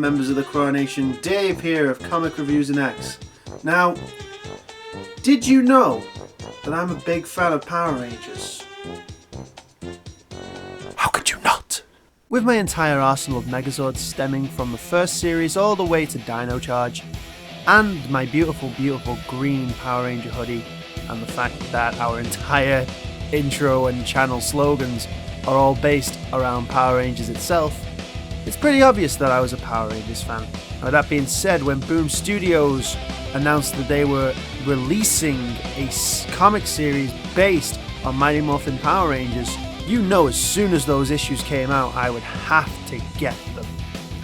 members of the CRAA-Nation, Dave here of Comic Reviews and X. Now, did you know that I'm a big fan of Power Rangers? How could you not? With my entire arsenal of Megazords stemming from the first series all the way to Dino Charge, and my beautiful, beautiful green Power Ranger hoodie, and the fact that our entire intro and channel slogans are all based around Power Rangers itself, it's pretty obvious that I was a Power Rangers fan. Now, that being said, when Boom Studios announced that they were releasing a comic series based on Mighty Morphin Power Rangers, you know as soon as those issues came out, I would have to get them.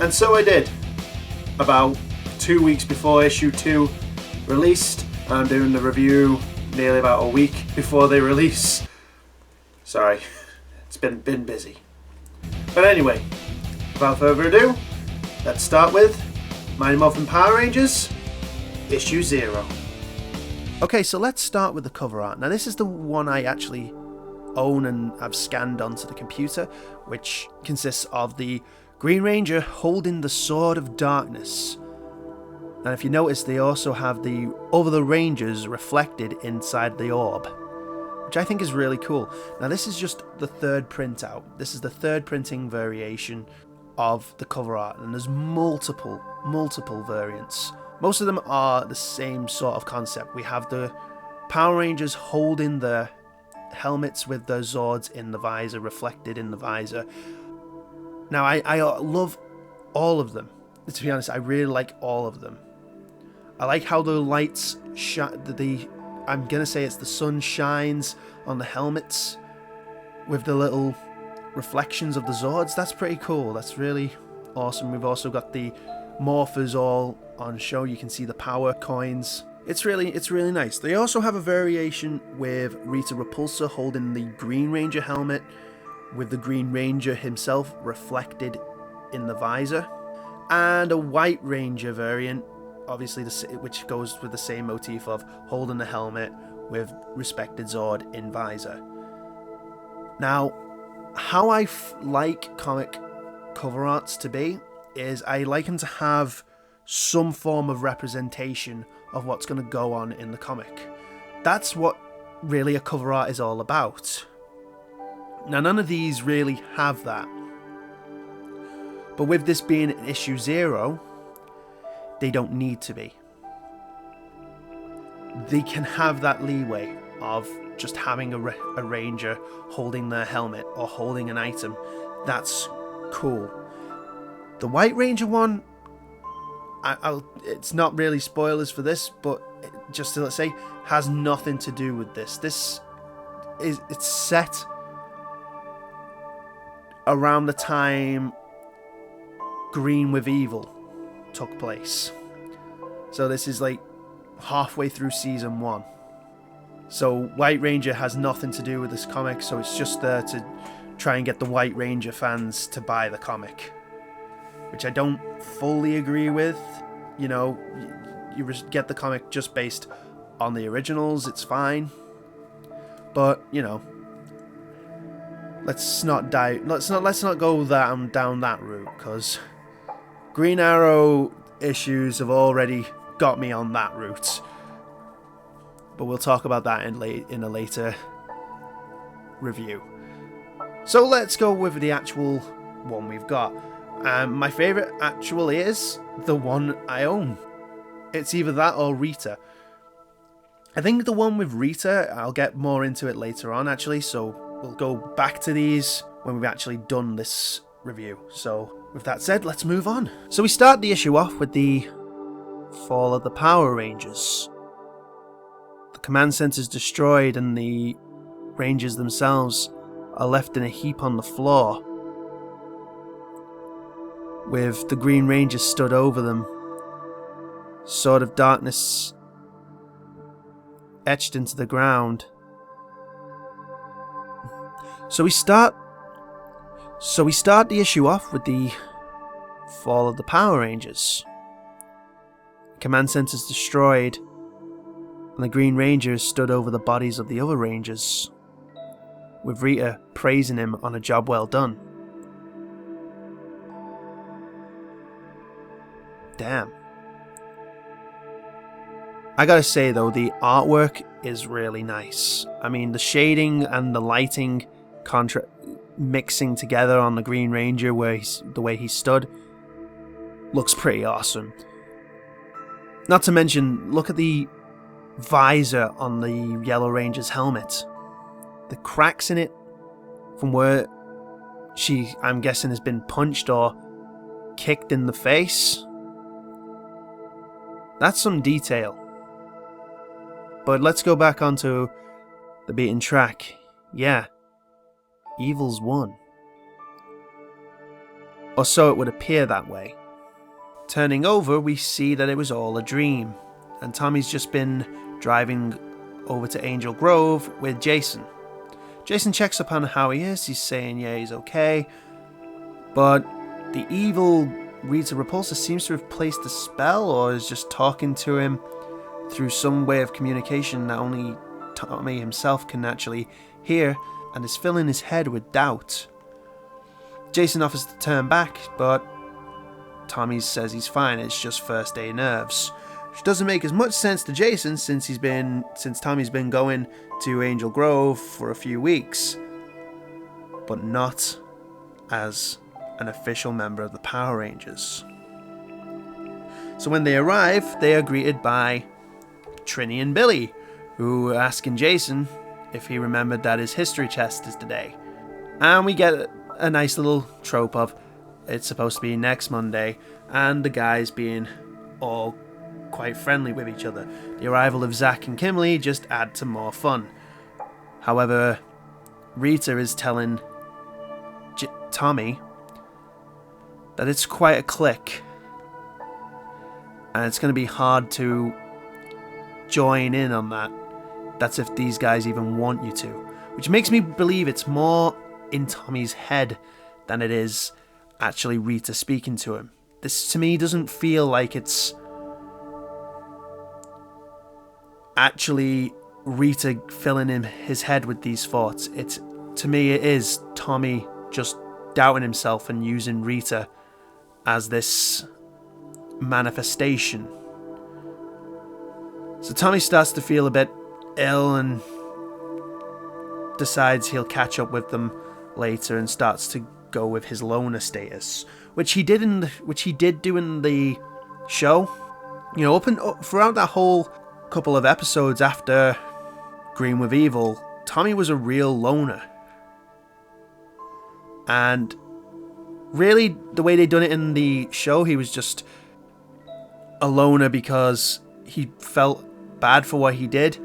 And so I did. About 2 weeks before issue 2 released, I'm doing the review nearly about a week before they release. Sorry, it's been busy. But anyway, without further ado, let's start with Mighty Morphin Power Rangers, issue 0. Okay, so let's start with the cover art. Now this is the one I actually own and I've scanned onto the computer, which consists of the Green Ranger holding the Sword of Darkness. And if you notice, they also have the other Rangers reflected inside the orb, which I think is really cool. Now this is just the third printout. This is the third printing variation of the cover art, and there's multiple variants. Most of them are the same sort of concept. We have the Power Rangers holding the helmets with their Zords in the visor, reflected in the visor. Now I love all of them. To be honest, I really like all of them. I like how the lights I'm gonna say it's the sun shines on the helmets with the little reflections of the Zords. That's pretty cool. That's really awesome. We've also got the morphers all on show. You can see the power coins. It's really nice. They also have a variation with Rita Repulsa holding the Green Ranger helmet with the Green Ranger himself reflected in the visor, and a White Ranger variant, obviously, which goes with the same motif of holding the helmet with respected Zord in visor. Now, how I like comic cover arts to be is I like them to have some form of representation of what's going to go on in the comic. That's what really a cover art is all about. Now, none of these really have that. But with this being issue 0, they don't need to be. They can have that leeway of just having a ranger holding their helmet or holding an item. That's cool. The White Ranger one, it's not really spoilers for this, but just to say, has nothing to do with this. It's set around the time Green with Evil took place. So this is like halfway through season 1. So White Ranger has nothing to do with this comic, so it's just there to try and get the White Ranger fans to buy the comic, which I don't fully agree with. You know, you get the comic just based on the originals, it's fine. But, you know, let's not go down that route, because Green Arrow issues have already got me on that route. But we'll talk about that in a later review. So let's go with the actual one we've got. My favourite actually is the one I own. It's either that or Rita. I think the one with Rita, I'll get more into it later on actually, so we'll go back to these when we've actually done this review. So with that said, let's move on. So we start the issue off with the fall of the Power Rangers. The command center's destroyed and the Rangers themselves are left in a heap on the floor, with the Green Ranger stood over them, Sword of Darkness etched into the ground. So we start the issue off with the fall of the Power Rangers. Command center's destroyed, and the Green Ranger stood over the bodies of the other Rangers, with Rita praising him on a job well done. damn. I gotta say though, the artwork is really nice. I mean, the shading and the lighting mixing together on the Green Ranger, the way he stood, looks pretty awesome. Not to mention, look at the visor on the Yellow Ranger's helmet. The cracks in it from where she, I'm guessing, has been punched or kicked in the face. That's some detail. But let's go back onto the beaten track. Yeah, evil's won. Or so it would appear that way. Turning over, we see that it was all a dream, and Tommy's just been driving over to Angel Grove with Jason. Jason checks up on how he is. He's saying, yeah, he's okay. But the evil Rita Repulsa seems to have placed a spell, or is just talking to him through some way of communication that only Tommy himself can actually hear, and is filling his head with doubt. Jason offers to turn back, but Tommy says he's fine, it's just first day nerves. Which doesn't make as much sense to Jason since Tommy's been going to Angel Grove for a few weeks, but not as an official member of the Power Rangers. So when they arrive, they are greeted by Trini and Billy, who are asking Jason if he remembered that his history test is today. And we get a nice little trope of it's supposed to be next Monday, and the guys being all quite friendly with each other. The arrival of Zach and Kimberly just add to more fun. However, Rita is telling Tommy that it's quite a clique, and it's going to be hard to join in on that. That's if these guys even want you to. Which makes me believe it's more in Tommy's head than it is actually Rita speaking to him. This to me doesn't feel like it's actually Rita filling in his head with these thoughts. To me it is Tommy just doubting himself and using Rita as this manifestation. So Tommy starts to feel a bit ill and decides he'll catch up with them later and starts to go with his loner status, which he did do in the show. You know, throughout that whole couple of episodes after Green with Evil, Tommy was a real loner. And really, the way they done it in the show, he was just a loner because he felt bad for what he did.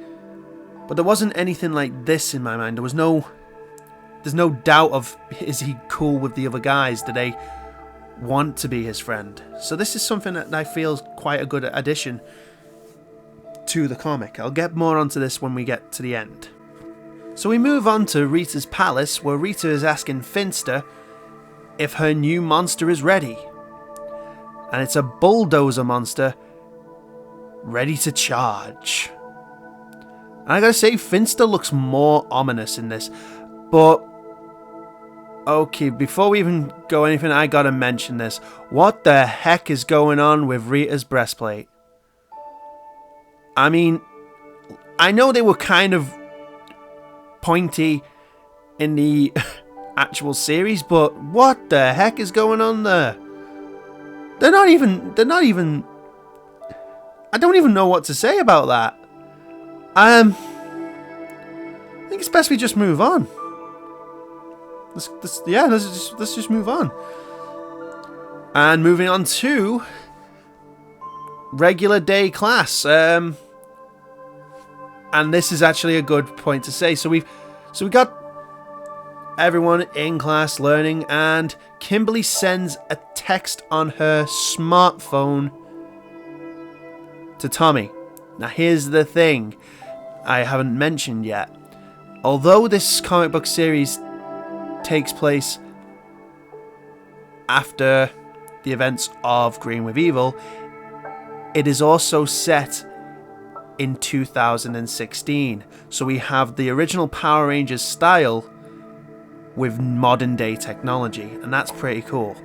But there wasn't anything like this in my mind. There's no doubt of, is he cool with the other guys? Do they want to be his friend? So this is something that I feel is quite a good addition to the comic. I'll get more onto this when we get to the end. So we move on to Rita's palace, where Rita is asking Finster if her new monster is ready. And it's a bulldozer monster ready to charge. And I gotta say, Finster looks more ominous in this. But okay, before we even go anything, I gotta mention this. What the heck is going on with Rita's breastplate? I mean, I know they were kind of pointy in the actual series, but what the heck is going on there? They're not even I don't even know what to say about that. I think it's best we just move on. Let's just move on. And moving on to regular day class. And this is actually a good point to say. So we got everyone in class learning, and Kimberly sends a text on her smartphone to Tommy. Now here's the thing I haven't mentioned yet. Although this comic book series takes place after the events of Green with Evil, it is also set in 2016. So we have the original Power Rangers style with modern day technology, and that's pretty cool.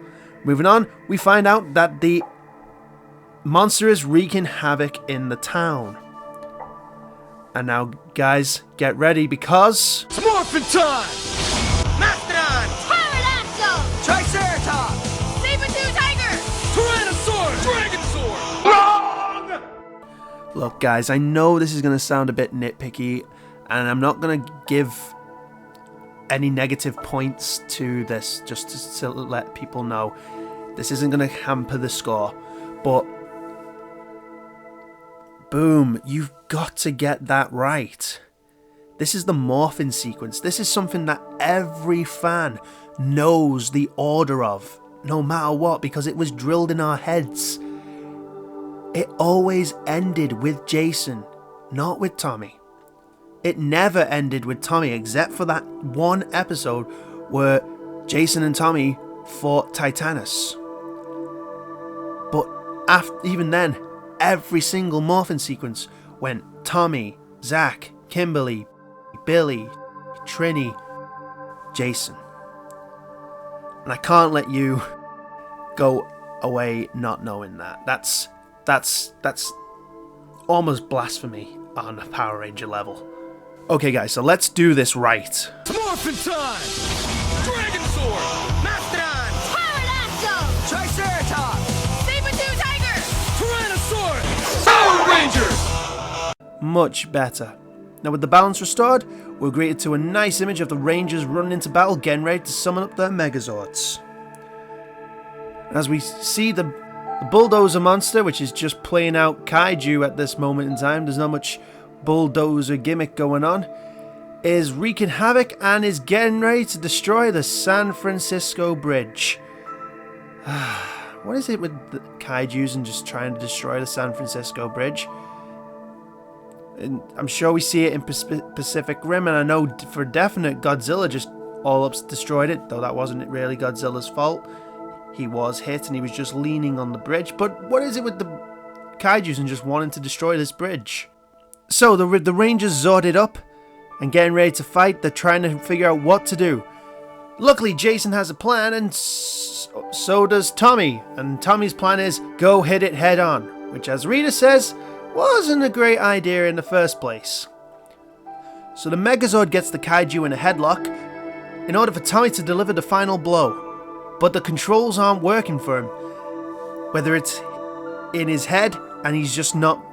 Moving on, we find out that the monster is wreaking havoc in the town. And now, guys, get ready because... It's Morphin time! Mastodon! Pterodactyl! Triceratops! Saber-tooth tiger! Tyrannosaurus! Wrong! Look, guys, I know this is going to sound a bit nitpicky, and I'm not going to give any negative points to this, just to let people know. This isn't going to hamper the score, but... boom, you've got to get that right. This is the Morphin sequence. This is something that every fan knows the order of, no matter what, because it was drilled in our heads. It always ended with Jason, not with Tommy. It never ended with Tommy, except for that one episode where Jason and Tommy fought Titanus. But even then, every single Morphin sequence went Tommy, Zach, Kimberly, Billy, Trini, Jason. And I can't let you go away not knowing that. That's almost blasphemy on a Power Ranger level. Okay guys, so let's do this right. It's Morphin time! Dragosaur! Mastodon! Pterodactyl! Triceratops! Saber-tooth tiger! Tyrannosaurus! Power Rangers! Much better. Now with the balance restored, we're greeted to a nice image of the Rangers running into battle, getting ready to summon up their Megazords. As we see the bulldozer monster, which is just playing out kaiju at this moment in time, there's not much bulldozer gimmick going on, is wreaking havoc and is getting ready to destroy the San Francisco Bridge. What is it with the kaijus and just trying to destroy the San Francisco Bridge? And I'm sure we see it in Pacific Rim, and I know for definite Godzilla just all up destroyed it, though that wasn't really Godzilla's fault. He was hit and he was just leaning on the bridge. But what is it with the kaijus and just wanting to destroy this bridge? So the Rangers zorded up and getting ready to fight. They're trying to figure out what to do. Luckily, Jason has a plan, and so does Tommy. And Tommy's plan is go hit it head on, which, as Rita says, wasn't a great idea in the first place. So the Megazord gets the kaiju in a headlock in order for Tommy to deliver the final blow. But the controls aren't working for him. Whether it's in his head and he's just not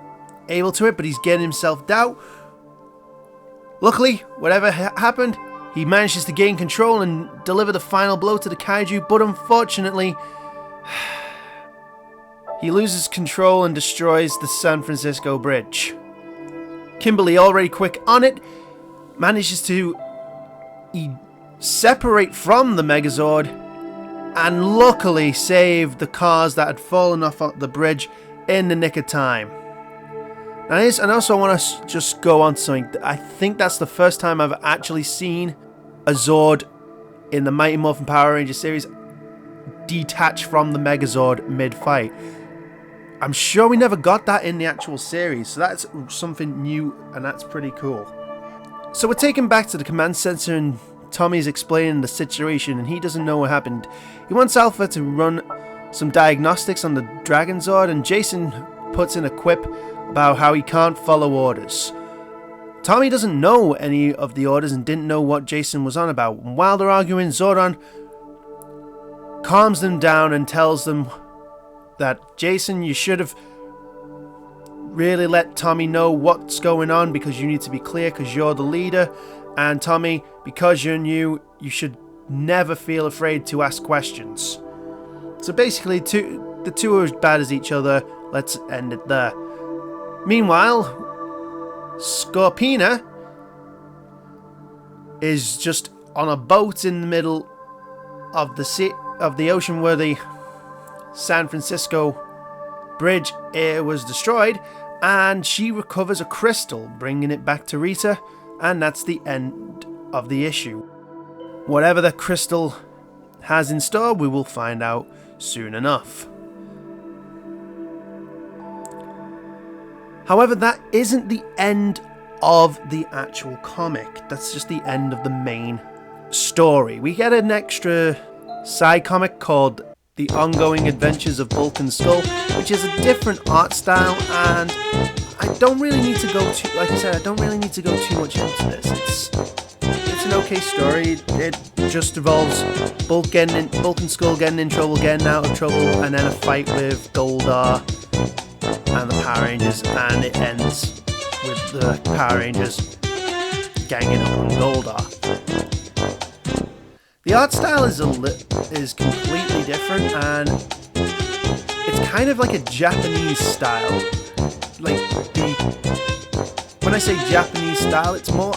able to it, but he's getting himself doubt. Luckily, whatever happened, he manages to gain control and deliver the final blow to the kaiju, but unfortunately, he loses control and destroys the San Francisco Bridge. Kimberly, already quick on it, manages to separate from the Megazord and luckily save the cars that had fallen off the bridge in the nick of time. And also I want to just go on to something. I think that's the first time I've actually seen a Zord in the Mighty Morphin Power Ranger series detach from the Megazord mid-fight. I'm sure we never got that in the actual series, so that's something new and that's pretty cool. So we're taken back to the command center and Tommy's explaining the situation and he doesn't know what happened. He wants Alpha to run some diagnostics on the Dragon Zord, and Jason puts in a quip about how he can't follow orders. Tommy doesn't know any of the orders and didn't know what Jason was on about. And while they're arguing, Zordon calms them down and tells them that, Jason, you should have really let Tommy know what's going on because you need to be clear because you're the leader. And Tommy, because you're new, you should never feel afraid to ask questions. So basically, the two are as bad as each other. Let's end it there. Meanwhile, Scorpina is just on a boat in the middle of the sea, of the ocean where the San Francisco Bridge was destroyed, and she recovers a crystal, bringing it back to Rita, and that's the end of the issue. Whatever the crystal has in store, we will find out soon enough. However, that isn't the end of the actual comic. That's just the end of the main story. We get an extra side comic called The Ongoing Adventures of Bulk and Skull, which is a different art style, and I don't really need to go too, like I said, I don't really need to go too much into this. It's an okay story. It just involves Bulk and Skull getting in trouble, getting out of trouble, and then a fight with Goldar and the Power Rangers, and it ends with the Power Rangers ganging up on Goldar. The art style is completely different, and it's kind of like a Japanese style. Like when I say Japanese style, it's more,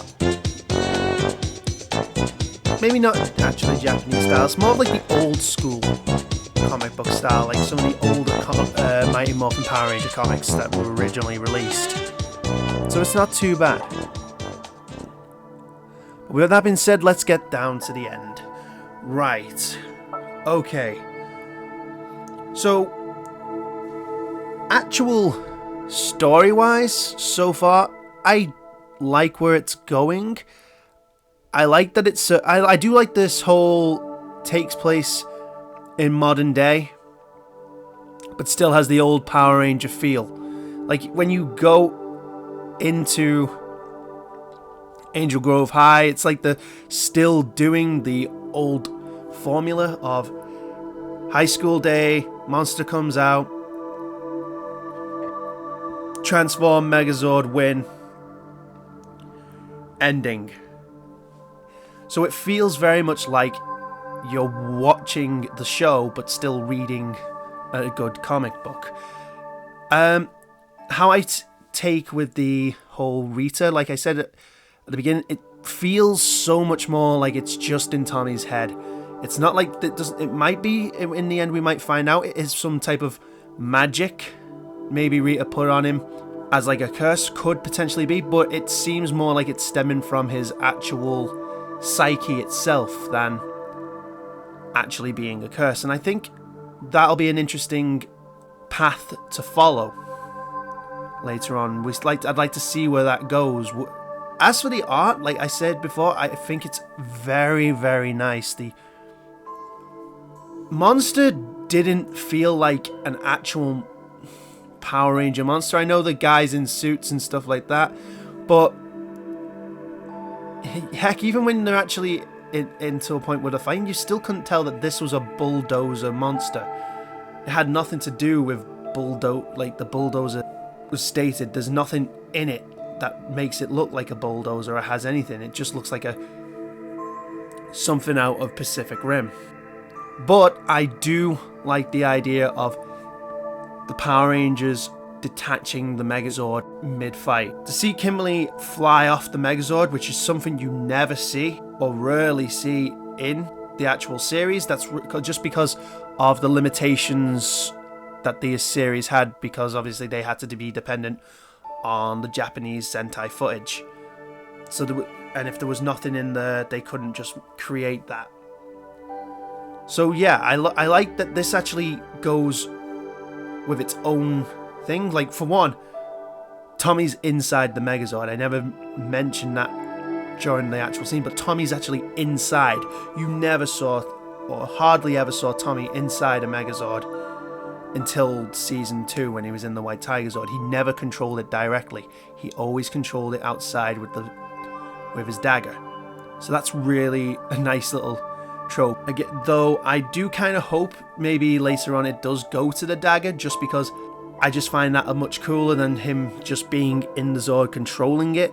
maybe not actually Japanese style. It's more like the old school comic book style, like some of the older Mighty Morphin Power Ranger comics that were originally released. So it's not too bad. With that being said, let's get down to the end. Right. Okay. So, actual story-wise, so far, I like where it's going. I like that it's... I do like this whole takes place in modern day, but still has the old Power Ranger feel. Like, when you go into Angel Grove High, it's like they're still doing the old formula of high school day, monster comes out, transform, Megazord, win, ending. So it feels very much like you're watching the show but still reading a good comic book. How I take with the whole Rita, like I said at the beginning, it feels so much more like it's just in Tommy's head. It's not like it might be, in the end we might find out it is some type of magic maybe Rita put on him as like a curse, could potentially be, but it seems more like it's stemming from his actual psyche itself than actually being a curse. And I think that'll be an interesting path to follow later on. I'd like to see where that goes. As for the art, like I said before, I think it's very, very nice. The monster didn't feel like an actual Power Ranger monster. I know the guys in suits and stuff like that, but heck, even when they're actually into a point where they're fighting, you still couldn't tell that this was a bulldozer monster. It had nothing to do with the bulldozer was stated. There's nothing in it that makes it look like a bulldozer or has anything. It just looks like something out of Pacific Rim. But I do like the idea of the Power Rangers detaching the Megazord mid-fight. To see Kimberly fly off the Megazord, which is something you never see or rarely see in the actual series, that's just because of the limitations that the series had, because obviously they had to be dependent on the Japanese Sentai footage. So and if there was nothing in there, they couldn't just create that. So yeah, I like that this actually goes with its own thing. Like, for one, Tommy's inside the Megazord. I never mentioned that during the actual scene, but Tommy's actually inside. You never saw, or hardly ever saw, Tommy inside a Megazord until season 2 when he was in the White Tiger Zord. He never controlled it directly. He always controlled it outside with his dagger. So that's really a nice little trope. Though I do kind of hope maybe later on it does go to the dagger, just because I just find that much cooler than him just being in the Zord controlling it.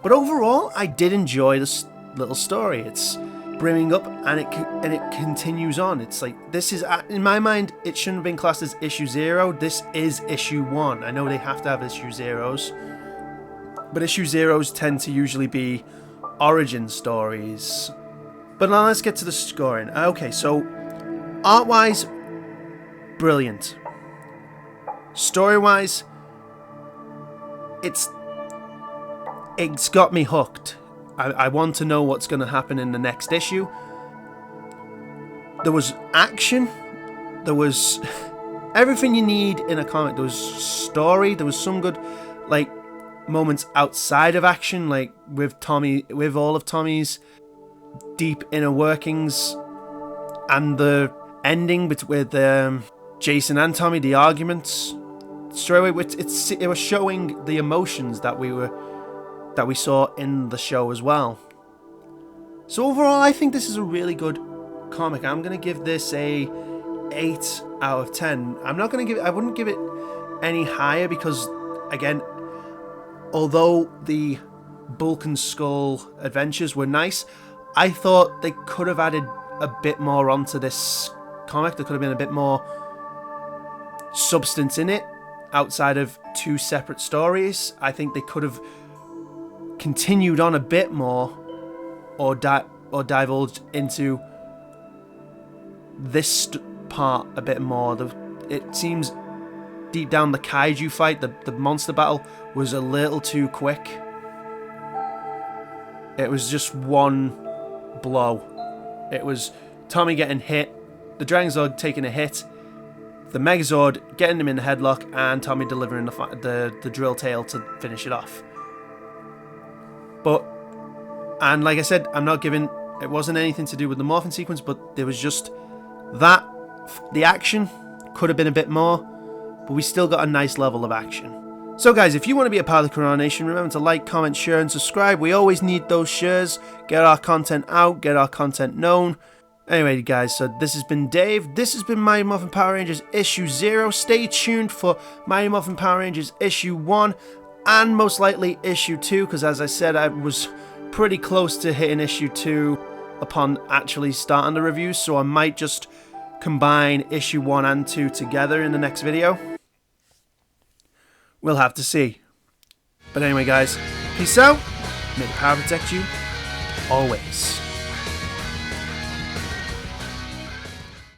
But overall, I did enjoy this little story. It's brimming up, and it continues on. It's like, this is, in my mind, it shouldn't have been classed as issue 0. This is issue 1. I know they have to have issue 0s, but issue 0s tend to usually be origin stories. But now let's get to the scoring. Okay, so art-wise, brilliant. Story-wise, it's got me hooked. I want to know what's going to happen in the next issue. There was action. There was everything you need in a comic. There was story. There was some good, like, moments outside of action, like with Tommy, with all of Tommy's deep inner workings and the ending with Jason and Tommy, the arguments. Straight away, it was showing the emotions that we saw in the show as well. So overall, I think this is a really good comic. I'm gonna give this a 8 out of 10. I wouldn't give it any higher because, again, although the Bulk and Skull adventures were nice, I thought they could have added a bit more onto this comic. There could have been a bit more substance in it outside of 2 separate stories. I think they could have continued on a bit more or divulged into this part a bit more. It seems deep down the kaiju fight, the monster battle, was a little too quick. It was just one blow. It was Tommy getting hit, the Dragonzord taking a hit, the Megazord getting him in the headlock, and Tommy delivering the drill tail to finish it off. And like I said, it wasn't anything to do with the Morphin sequence, but there was just that. The action could have been a bit more, but we still got a nice level of action. So guys, if you want to be a part of the CRAA-Nation, remember to like, comment, share and subscribe. We always need those shares. Get our content out, get our content known. Anyway guys, so this has been Dave. This has been Mighty Morphin Power Rangers issue 0. Stay tuned for Mighty Morphin Power Rangers issue 1 and most likely issue 2, because as I said, I was pretty close to hitting issue 2 upon actually starting the review, so I might just combine issue 1 and 2 together in the next video. We'll have to see. But anyway guys, peace out. May the power protect you always.